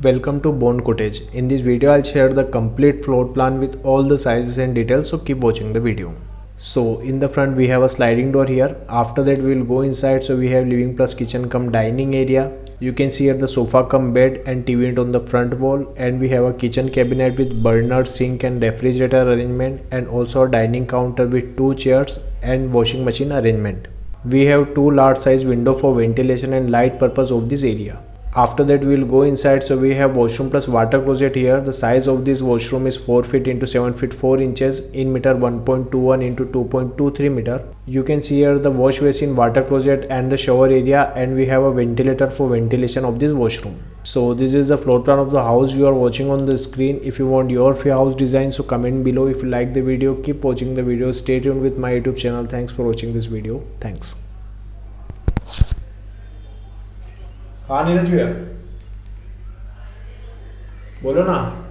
Welcome to Born Cottage. In this video I'll share the complete floor plan with all the sizes and details, so keep watching the video. So in the front we have a sliding door here. After that we will go inside, so we have living plus kitchen cum dining area. You can see here the sofa cum bed and TV unit on the front wall, and we have a kitchen cabinet with burner, sink and refrigerator arrangement, and also a dining counter with 2 chairs and washing machine arrangement. We have 2 large size window for ventilation and light purpose of this area. After that we will go inside, so we have washroom plus water closet here. The size of this washroom is 4 feet into 7 feet 4 inches in meter 1.21 into 2.23 meter. You can see here the wash basin, water closet and the shower area, and we have a ventilator for ventilation of this washroom. So this is the floor plan of the house you are watching on the screen. If you want your house design, so comment below. If you like the video, keep watching the video. Stay tuned with my YouTube channel. Thanks for watching this video. Thanks. हाँ नीरज भैया बोलो ना।